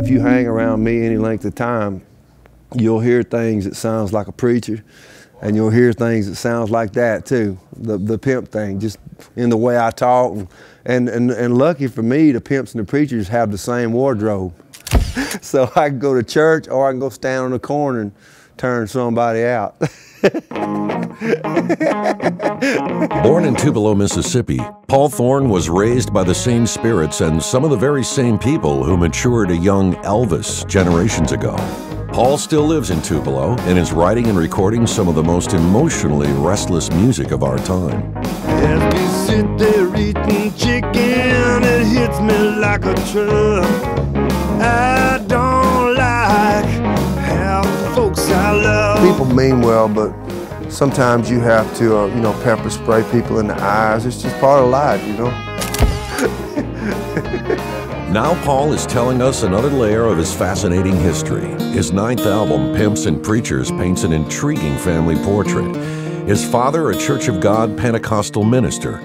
if you hang around me any length of time, you'll hear things that sounds like a preacher, and you'll hear things that sounds like that too, the pimp thing, just in the way I talk. And lucky for me, the Pimps and the Preachers have the same wardrobe. So I can go to church, or I can go stand on the corner and turn somebody out. Born in Tupelo, Mississippi, Paul Thorn was raised by the same spirits and some of the very same people who matured a young Elvis generations ago. Paul still lives in Tupelo and is writing and recording some of the most emotionally restless music of our time. As we sit there eating chicken, it hits me like a truck. I don't like how folks I love. People mean well, but sometimes you have to, you know, pepper spray people in the eyes. It's just part of life, you know. Now Paul is telling us another layer of his fascinating history. His 9th album, Pimps and Preachers, paints an intriguing family portrait. His father, a Church of God Pentecostal minister.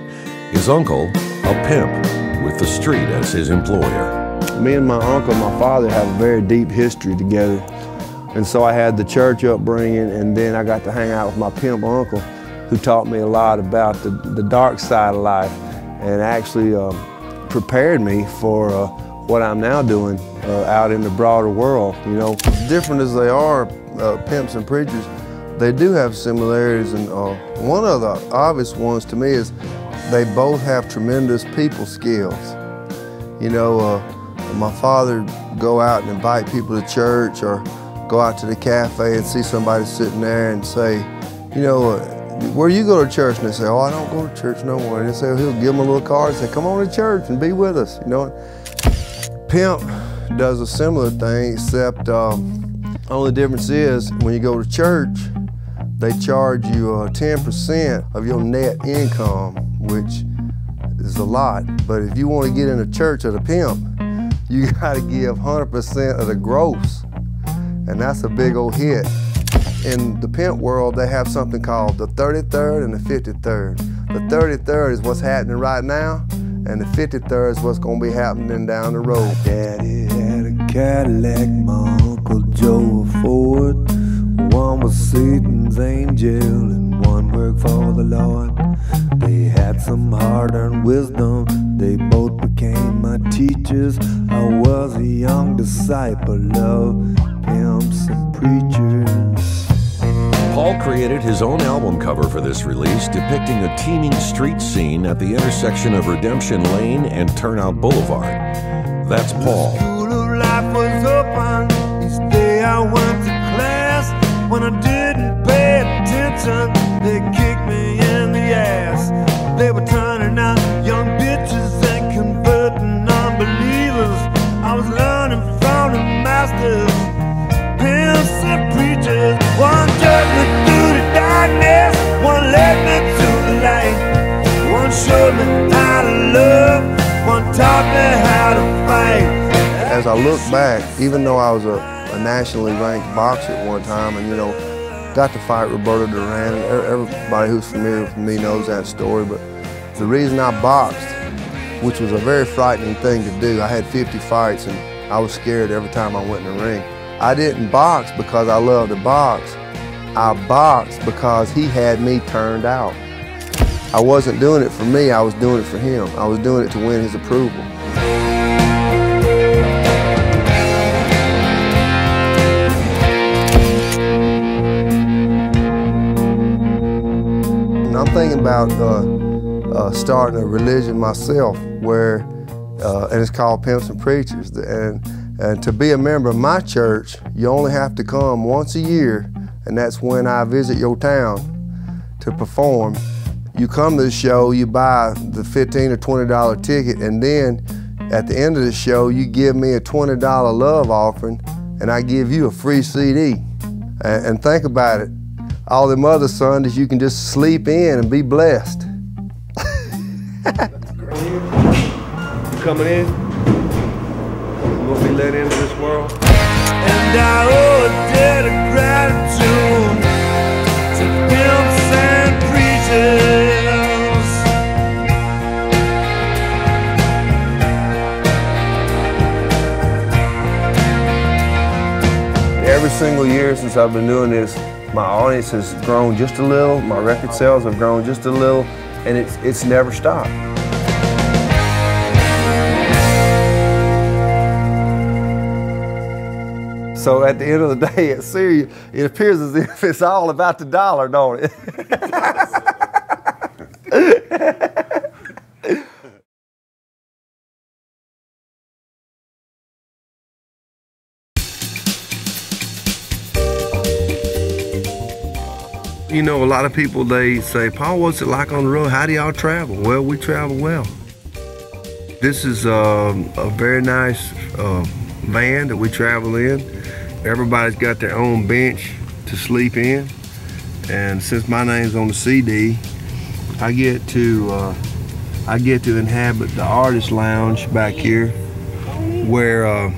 His uncle, a pimp, with the street as his employer. Me and my uncle and my father have a very deep history together. And so I had the church upbringing, and then I got to hang out with my pimp uncle, who taught me a lot about the dark side of life, and actually prepared me for what I'm now doing out in the broader world, you know. As different as they are, Pimps and Preachers, they do have similarities, and one of the obvious ones to me is they both have tremendous people skills. You know, my father go out and invite people to church, or go out to the cafe and see somebody sitting there and say, you know, where you go to church? And they say, oh, I don't go to church no more. And they say, he'll give them a little card and say, come on to church and be with us, you know. Pimp does a similar thing, except only difference is when you go to church, they charge you 10% of your net income, which is a lot. But if you want to get in the church of the pimp, you got to give 100% of the gross. And that's a big old hit. In the pimp world, they have something called the 33rd and the 53rd. The 33rd is what's happening right now, and the 53rd is what's gonna be happening down the road. Daddy had a Cadillac, my Uncle Joe a Ford. One was Satan's angel and one worked for the Lord. They had some hard-earned wisdom, they both became my teachers. I was a young disciple of Pimps and Preachers. Paul created his own album cover for this release, depicting a teeming street scene at the intersection of Redemption Lane and Turnout Boulevard. That's Paul. The school of life was open. Each day I went to class. When I didn't pay attention, they kicked me in the ass. They were turning out young bitches and converting unbelievers. I was learning from the masters, Pimps and Preachers. One took me through the darkness, one led me to the light. One showed me how to love, one taught me how to fight. As I look back, even though I was a nationally ranked boxer at one time, and you know, got to fight Roberto Duran, everybody who's familiar with me knows that story, but the reason I boxed, which was a very frightening thing to do, I had 50 fights and I was scared every time I went in the ring. I didn't box because I loved to box. I boxed because he had me turned out. I wasn't doing it for me, I was doing it for him. I was doing it to win his approval. And I'm thinking about starting a religion myself where, and it's called Pimps and Preachers. And to be a member of my church, you only have to come once a year, and that's when I visit your town to perform. You come to the show, you buy the $15 or $20 ticket, and then at the end of the show, you give me a $20 love offering, and I give you a free CD. And think about it, all them other Sundays, you can just sleep in and be blessed. That's great. You coming in? You want to be let into this world? And I owe a debt of gratitude to Pimps and Preachers. Every single year since I've been doing this, my audience has grown just a little, my record sales have grown just a little, and it's never stopped. So at the end of the day at Syria, it appears as if it's all about the dollar, don't it? You know, a lot of people, they say, Paul, what's it like on the road? How do y'all travel? Well, we travel well. This is a very nice van that we travel in. Everybody's got their own bench to sleep in. And since my name's on the CD, I get to inhabit the artist lounge back here, where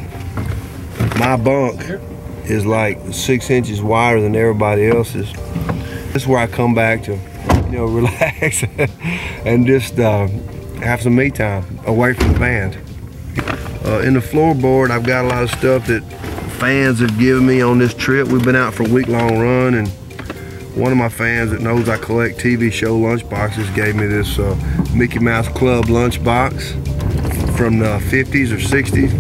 my bunk is like 6 inches wider than everybody else's. This is where I come back to, you know, relax and just have some me time away from the band. In the floorboard, I've got a lot of stuff that fans have given me on this trip. We've been out for a week-long run, and one of my fans that knows I collect TV show lunchboxes gave me this Mickey Mouse Club lunchbox from the 50s or 60s.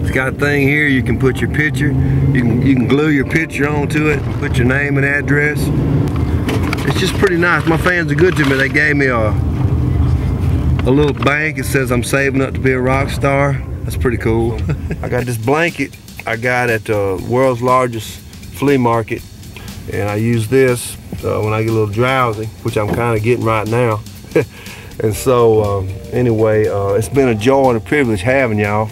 It's got a thing here, you can put your picture, you can glue your picture onto it, put your name and address. It's just pretty nice. My fans are good to me. They gave me a little bank. It says I'm saving up to be a rock star. That's pretty cool. I got this blanket I got at the world's largest flea market, and I use this when I get a little drowsy, which I'm kind of getting right now. And so anyway, it's been a joy and a privilege having y'all.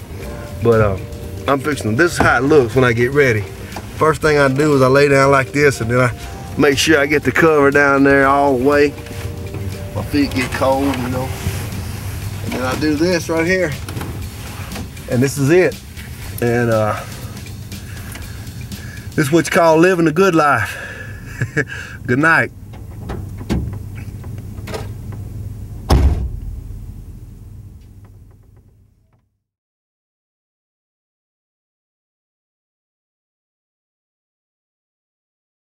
But I'm fixing them. This is how it looks when I get ready. First thing I do is I lay down like this, and then I make sure I get the cover down there all the way. My feet get cold, you know. And then I do this right here. And this is it. And this is what you call living a good life. Good night.